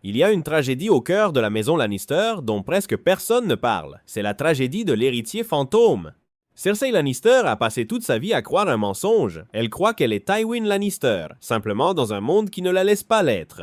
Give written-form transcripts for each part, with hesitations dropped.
Il y a une tragédie au cœur de la maison Lannister dont presque personne ne parle. C'est la tragédie de l'héritier fantôme. Cersei Lannister a passé toute sa vie à croire un mensonge. Elle croit qu'elle est Tywin Lannister, simplement dans un monde qui ne la laisse pas l'être.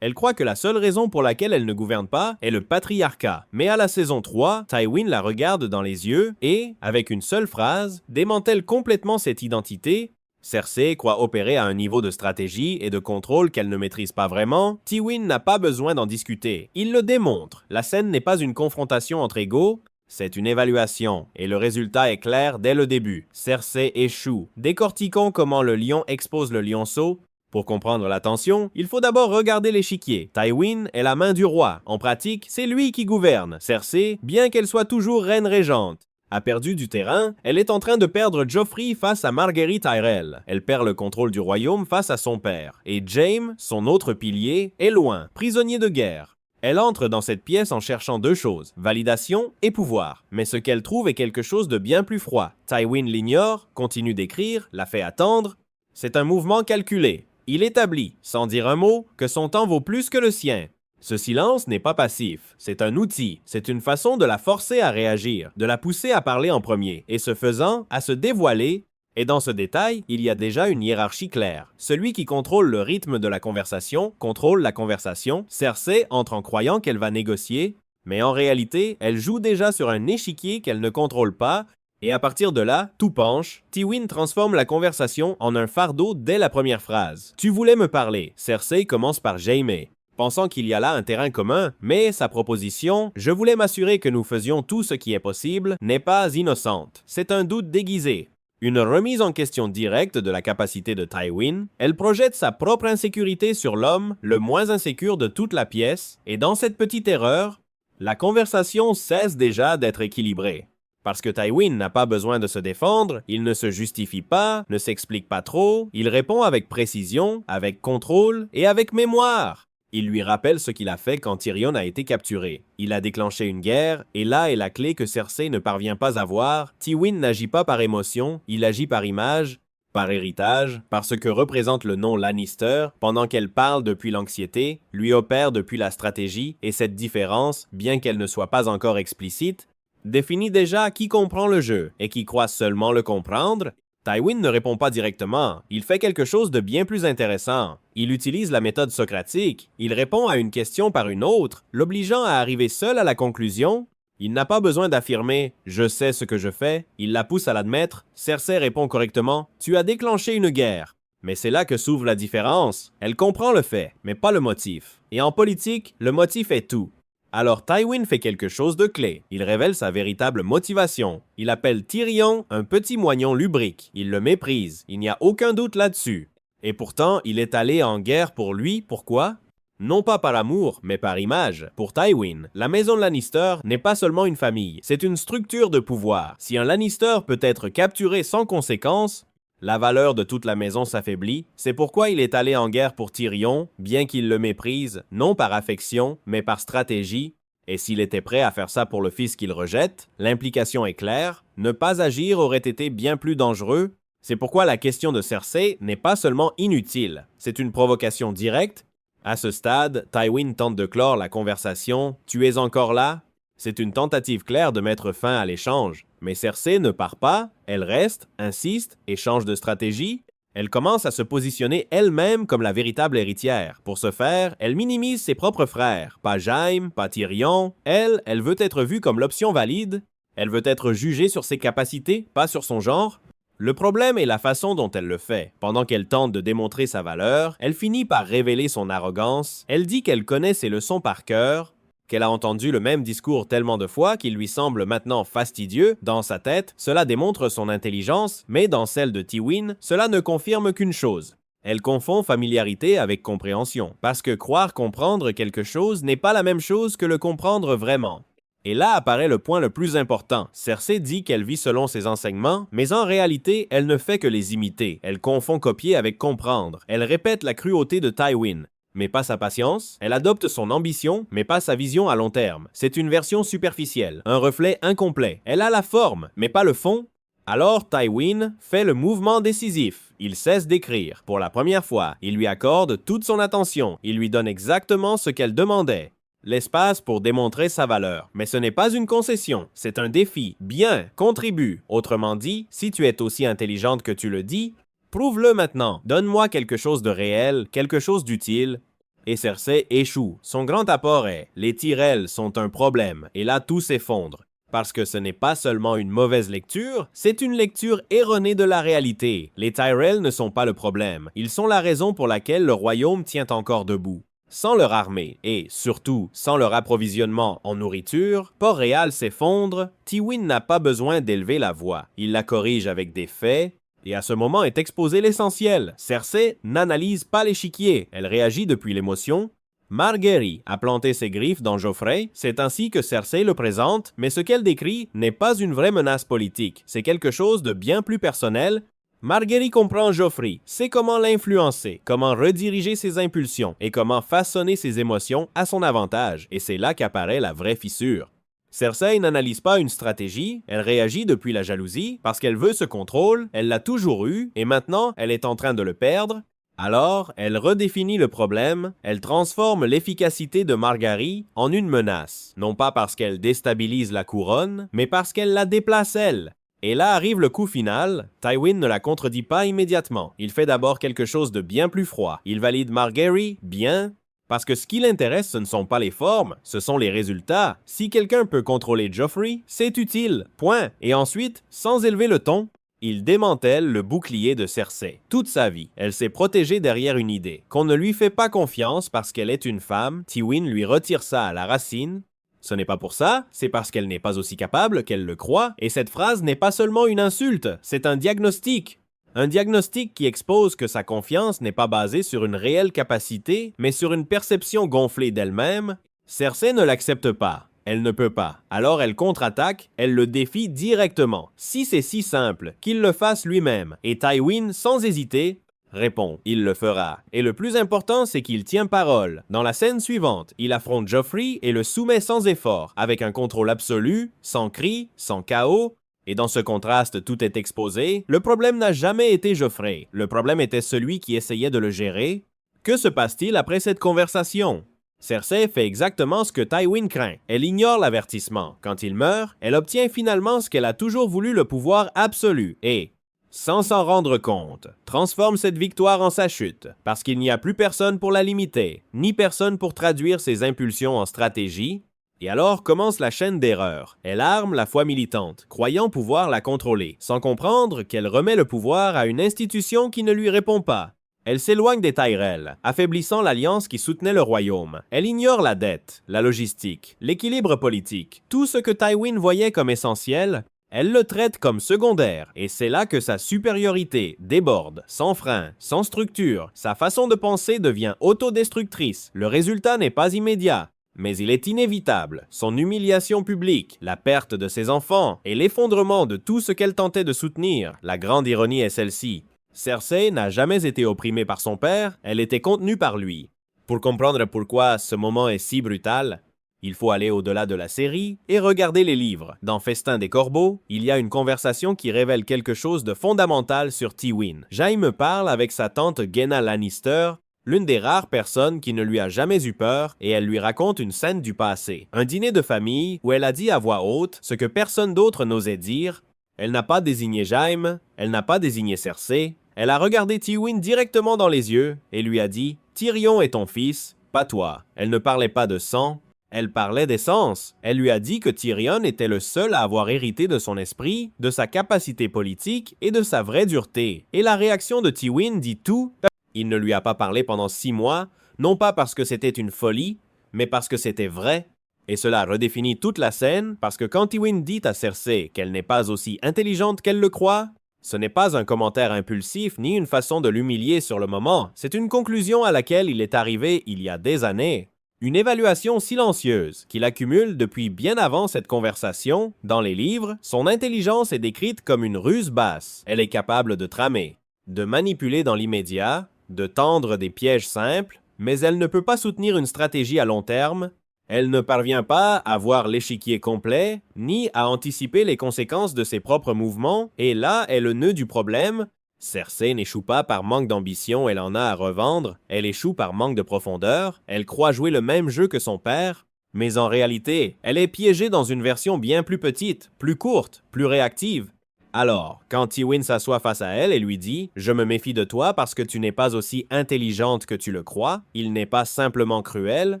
Elle croit que la seule raison pour laquelle elle ne gouverne pas est le patriarcat. Mais à la saison 3, Tywin la regarde dans les yeux et, avec une seule phrase, démantèle complètement cette identité. Cersei croit opérer à un niveau de stratégie et de contrôle qu'elle ne maîtrise pas vraiment. Tywin n'a pas besoin d'en discuter. Il le démontre. La scène n'est pas une confrontation entre égaux, c'est une évaluation. Et le résultat est clair dès le début. Cersei échoue. Décortiquons comment le lion expose le lionceau. Pour comprendre la tension, il faut d'abord regarder l'échiquier. Tywin est la main du roi. En pratique, c'est lui qui gouverne. Cersei, bien qu'elle soit toujours reine régente, a perdu du terrain. Elle est en train de perdre Joffrey face à Marguerite Tyrell. Elle perd le contrôle du royaume face à son père. Et Jaime, son autre pilier, est loin, prisonnier de guerre. Elle entre dans cette pièce en cherchant deux choses, validation et pouvoir. Mais ce qu'elle trouve est quelque chose de bien plus froid. Tywin l'ignore, continue d'écrire, la fait attendre. C'est un mouvement calculé. Il établit, sans dire un mot, que son temps vaut plus que le sien. Ce silence n'est pas passif, c'est un outil, c'est une façon de la forcer à réagir, de la pousser à parler en premier, et ce faisant, à se dévoiler. Et dans ce détail, il y a déjà une hiérarchie claire. Celui qui contrôle le rythme de la conversation, contrôle la conversation. Cersei entre en croyant qu'elle va négocier, mais en réalité, elle joue déjà sur un échiquier qu'elle ne contrôle pas. Et à partir de là, tout penche. Tywin transforme la conversation en un fardeau dès la première phrase. « Tu voulais me parler ». Cersei commence par Jaime, pensant qu'il y a là un terrain commun, mais sa proposition « Je voulais m'assurer que nous faisions tout ce qui est possible » n'est pas innocente. C'est un doute déguisé. Une remise en question directe de la capacité de Tywin. Elle projette sa propre insécurité sur l'homme, le moins insécure de toute la pièce, et dans cette petite erreur, la conversation cesse déjà d'être équilibrée. Parce que Tywin n'a pas besoin de se défendre, il ne se justifie pas, ne s'explique pas trop, il répond avec précision, avec contrôle et avec mémoire. Il lui rappelle ce qu'il a fait quand Tyrion a été capturé. Il a déclenché une guerre, et là est la clé que Cersei ne parvient pas à voir. Tywin n'agit pas par émotion, il agit par image, par héritage, par ce que représente le nom Lannister, pendant qu'elle parle depuis l'anxiété, lui opère depuis la stratégie, et cette différence, bien qu'elle ne soit pas encore explicite, définit déjà qui comprend le jeu et qui croit seulement le comprendre. Tywin ne répond pas directement, il fait quelque chose de bien plus intéressant. Il utilise la méthode socratique, il répond à une question par une autre, l'obligeant à arriver seul à la conclusion. Il n'a pas besoin d'affirmer « je sais ce que je fais », il la pousse à l'admettre. Cersei répond correctement « tu as déclenché une guerre ». Mais c'est là que s'ouvre la différence. Elle comprend le fait, mais pas le motif. Et en politique, le motif est tout. Alors Tywin fait quelque chose de clé. Il révèle sa véritable motivation. Il appelle Tyrion un petit moignon lubrique. Il le méprise. Il n'y a aucun doute là-dessus. Et pourtant, il est allé en guerre pour lui. Pourquoi? Non pas par amour, mais par image. Pour Tywin, la maison Lannister n'est pas seulement une famille. C'est une structure de pouvoir. Si un Lannister peut être capturé sans conséquence, la valeur de toute la maison s'affaiblit. C'est pourquoi il est allé en guerre pour Tyrion, bien qu'il le méprise, non par affection, mais par stratégie. Et s'il était prêt à faire ça pour le fils qu'il rejette, l'implication est claire. Ne pas agir aurait été bien plus dangereux. C'est pourquoi la question de Cersei n'est pas seulement inutile. C'est une provocation directe. À ce stade, Tywin tente de clore la conversation. « Tu es encore là ?» C'est une tentative claire de mettre fin à l'échange. Mais Cersei ne part pas, elle reste, insiste et change de stratégie. Elle commence à se positionner elle-même comme la véritable héritière. Pour ce faire, elle minimise ses propres frères. Pas Jaime, pas Tyrion. Elle veut être vue comme l'option valide. Elle veut être jugée sur ses capacités, pas sur son genre. Le problème est la façon dont elle le fait. Pendant qu'elle tente de démontrer sa valeur, elle finit par révéler son arrogance. Elle dit qu'elle connaît ses leçons par cœur, qu'elle a entendu le même discours tellement de fois qu'il lui semble maintenant fastidieux. Dans sa tête, cela démontre son intelligence, mais dans celle de Tywin, cela ne confirme qu'une chose. Elle confond familiarité avec compréhension, parce que croire comprendre quelque chose n'est pas la même chose que le comprendre vraiment. Et là apparaît le point le plus important. Cersei dit qu'elle vit selon ses enseignements, mais en réalité, elle ne fait que les imiter. Elle confond copier avec comprendre. Elle répète la cruauté de Tywin, mais pas sa patience. Elle adopte son ambition, mais pas sa vision à long terme. C'est une version superficielle, un reflet incomplet. Elle a la forme, mais pas le fond. Alors Tywin fait le mouvement décisif. Il cesse d'écrire. Pour la première fois, il lui accorde toute son attention. Il lui donne exactement ce qu'elle demandait. L'espace pour démontrer sa valeur. Mais ce n'est pas une concession, c'est un défi. Bien, contribue. Autrement dit, si tu es aussi intelligente que tu le dis, prouve-le maintenant. Donne-moi quelque chose de réel, quelque chose d'utile. Et Cersei échoue. Son grand apport est « Les Tyrells sont un problème » et là tout s'effondre. Parce que ce n'est pas seulement une mauvaise lecture, c'est une lecture erronée de la réalité. Les Tyrells ne sont pas le problème, ils sont la raison pour laquelle le royaume tient encore debout. Sans leur armée, et surtout sans leur approvisionnement en nourriture, Port-Réal s'effondre, Tywin n'a pas besoin d'élever la voix. Il la corrige avec des faits, et à ce moment est exposé l'essentiel. Cersei n'analyse pas l'échiquier, elle réagit depuis l'émotion. Margaery a planté ses griffes dans Joffrey, c'est ainsi que Cersei le présente, mais ce qu'elle décrit n'est pas une vraie menace politique, c'est quelque chose de bien plus personnel. Margaery comprend Joffrey, sait comment l'influencer, comment rediriger ses impulsions et comment façonner ses émotions à son avantage, et c'est là qu'apparaît la vraie fissure. Cersei n'analyse pas une stratégie, elle réagit depuis la jalousie, parce qu'elle veut ce contrôle, elle l'a toujours eu, et maintenant elle est en train de le perdre. Alors, elle redéfinit le problème, elle transforme l'efficacité de Margaery en une menace, non pas parce qu'elle déstabilise la couronne, mais parce qu'elle la déplace elle. Et là arrive le coup final, Tywin ne la contredit pas immédiatement, il fait d'abord quelque chose de bien plus froid, il valide Margaery, bien, parce que ce qui l'intéresse ce ne sont pas les formes, ce sont les résultats. Si quelqu'un peut contrôler Joffrey, c'est utile, point. Et ensuite, sans élever le ton, il démantèle le bouclier de Cersei. Toute sa vie, elle s'est protégée derrière une idée. Qu'on ne lui fait pas confiance parce qu'elle est une femme, Tywin lui retire ça à la racine. Ce n'est pas pour ça, c'est parce qu'elle n'est pas aussi capable qu'elle le croit, et cette phrase n'est pas seulement une insulte, c'est un diagnostic. Un diagnostic qui expose que sa confiance n'est pas basée sur une réelle capacité, mais sur une perception gonflée d'elle-même. Cersei ne l'accepte pas. Elle ne peut pas. Alors elle contre-attaque, elle le défie directement. Si c'est si simple, qu'il le fasse lui-même. Et Tywin, sans hésiter, répond. Il le fera. Et le plus important, c'est qu'il tient parole. Dans la scène suivante, il affronte Joffrey et le soumet sans effort, avec un contrôle absolu, sans cris, sans chaos. Et dans ce contraste, tout est exposé. Le problème n'a jamais été Joffrey. Le problème était celui qui essayait de le gérer. Que se passe-t-il après cette conversation? Cersei fait exactement ce que Tywin craint. Elle ignore l'avertissement. Quand il meurt, elle obtient finalement ce qu'elle a toujours voulu, le pouvoir absolu, et, sans s'en rendre compte, transforme cette victoire en sa chute, parce qu'il n'y a plus personne pour la limiter, ni personne pour traduire ses impulsions en stratégie. Et alors commence la chaîne d'erreurs. Elle arme la foi militante, croyant pouvoir la contrôler, sans comprendre qu'elle remet le pouvoir à une institution qui ne lui répond pas. Elle s'éloigne des Tyrells, affaiblissant l'alliance qui soutenait le royaume. Elle ignore la dette, la logistique, l'équilibre politique. Tout ce que Tywin voyait comme essentiel, elle le traite comme secondaire. Et c'est là que sa supériorité déborde, sans frein, sans structure. Sa façon de penser devient autodestructrice. Le résultat n'est pas immédiat, mais il est inévitable. Son humiliation publique, la perte de ses enfants et l'effondrement de tout ce qu'elle tentait de soutenir. La grande ironie est celle-ci. Cersei n'a jamais été opprimée par son père, elle était contenue par lui. Pour comprendre pourquoi ce moment est si brutal, il faut aller au-delà de la série et regarder les livres. Dans Festin des Corbeaux, il y a une conversation qui révèle quelque chose de fondamental sur Tywin. Jaime parle avec sa tante Genna Lannister, l'une des rares personnes qui ne lui a jamais eu peur, et elle lui raconte une scène du passé. Un dîner de famille où elle a dit à voix haute ce que personne d'autre n'osait dire. Elle n'a pas désigné Jaime, elle n'a pas désigné Cersei. Elle a regardé Tywin directement dans les yeux et lui a dit « Tyrion est ton fils, pas toi ». Elle ne parlait pas de sang, elle parlait d'essence. Elle lui a dit que Tyrion était le seul à avoir hérité de son esprit, de sa capacité politique et de sa vraie dureté. Et la réaction de Tywin dit tout. Il ne lui a pas parlé pendant 6 mois, non pas parce que c'était une folie, mais parce que c'était vrai. Et cela redéfinit toute la scène, parce que quand Tywin dit à Cersei qu'elle n'est pas aussi intelligente qu'elle le croit, ce n'est pas un commentaire impulsif ni une façon de l'humilier sur le moment, c'est une conclusion à laquelle il est arrivé il y a des années. Une évaluation silencieuse qu'il accumule depuis bien avant cette conversation. Dans les livres, son intelligence est décrite comme une ruse basse. Elle est capable de tramer, de manipuler dans l'immédiat, de tendre des pièges simples, mais elle ne peut pas soutenir une stratégie à long terme. Elle ne parvient pas à voir l'échiquier complet, ni à anticiper les conséquences de ses propres mouvements, et là est le nœud du problème. Cersei n'échoue pas par manque d'ambition, elle en a à revendre, elle échoue par manque de profondeur, elle croit jouer le même jeu que son père, mais en réalité, elle est piégée dans une version bien plus petite, plus courte, plus réactive. Alors, quand Tywin s'assoit face à elle et lui dit « Je me méfie de toi parce que tu n'es pas aussi intelligente que tu le crois, il n'est pas simplement cruel »,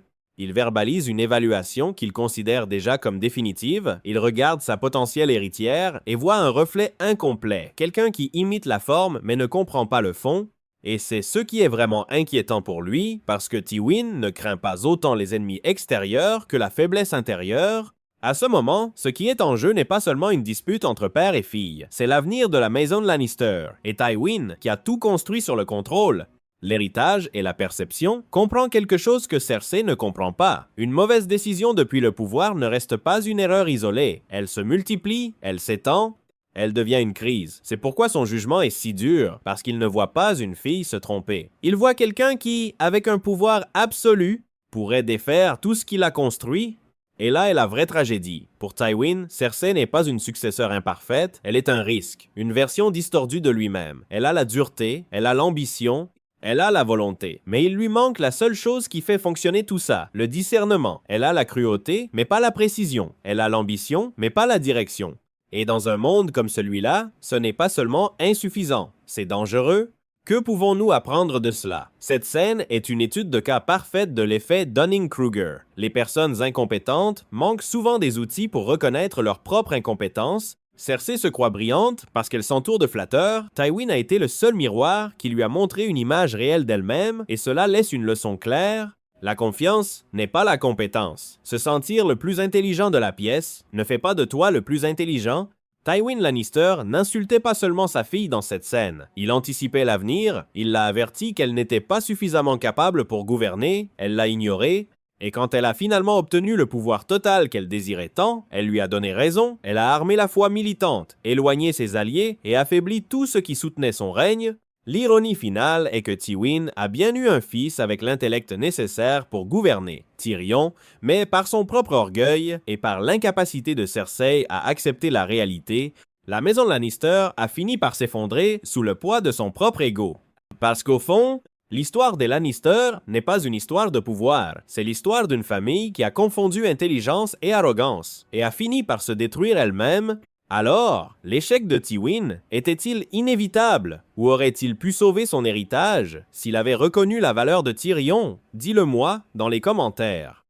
il verbalise une évaluation qu'il considère déjà comme définitive, il regarde sa potentielle héritière et voit un reflet incomplet, quelqu'un qui imite la forme mais ne comprend pas le fond, et c'est ce qui est vraiment inquiétant pour lui, parce que Tywin ne craint pas autant les ennemis extérieurs que la faiblesse intérieure. À ce moment, ce qui est en jeu n'est pas seulement une dispute entre père et fille, c'est l'avenir de la maison de Lannister, et Tywin, qui a tout construit sur le contrôle, l'héritage et la perception, comprend quelque chose que Cersei ne comprend pas. Une mauvaise décision depuis le pouvoir ne reste pas une erreur isolée. Elle se multiplie, elle s'étend, elle devient une crise. C'est pourquoi son jugement est si dur, parce qu'il ne voit pas une fille se tromper. Il voit quelqu'un qui, avec un pouvoir absolu, pourrait défaire tout ce qu'il a construit. Et là est la vraie tragédie. Pour Tywin, Cersei n'est pas une successeur imparfaite, elle est un risque, une version distordue de lui-même. Elle a la dureté, elle a l'ambition, elle a la volonté, mais il lui manque la seule chose qui fait fonctionner tout ça, le discernement. Elle a la cruauté, mais pas la précision. Elle a l'ambition, mais pas la direction. Et dans un monde comme celui-là, ce n'est pas seulement insuffisant, c'est dangereux. Que pouvons-nous apprendre de cela? Cette scène est une étude de cas parfaite de l'effet Dunning-Kruger. Les personnes incompétentes manquent souvent des outils pour reconnaître leur propre incompétence. Cersei se croit brillante parce qu'elle s'entoure de flatteurs. Tywin a été le seul miroir qui lui a montré une image réelle d'elle-même et cela laisse une leçon claire. La confiance n'est pas la compétence. Se sentir le plus intelligent de la pièce ne fait pas de toi le plus intelligent. Tywin Lannister n'insultait pas seulement sa fille dans cette scène. Il anticipait l'avenir, il l'a averti qu'elle n'était pas suffisamment capable pour gouverner, elle l'a ignoré, et quand elle a finalement obtenu le pouvoir total qu'elle désirait tant, elle lui a donné raison, elle a armé la foi militante, éloigné ses alliés et affaibli tout ce qui soutenait son règne. L'ironie finale est que Tywin a bien eu un fils avec l'intellect nécessaire pour gouverner, Tyrion, mais par son propre orgueil et par l'incapacité de Cersei à accepter la réalité, la maison Lannister a fini par s'effondrer sous le poids de son propre ego. Parce qu'au fond, l'histoire des Lannister n'est pas une histoire de pouvoir, c'est l'histoire d'une famille qui a confondu intelligence et arrogance, et a fini par se détruire elle-même. Alors, l'échec de Tywin était-il inévitable, ou aurait-il pu sauver son héritage s'il avait reconnu la valeur de Tyrion? Dis-le moi dans les commentaires.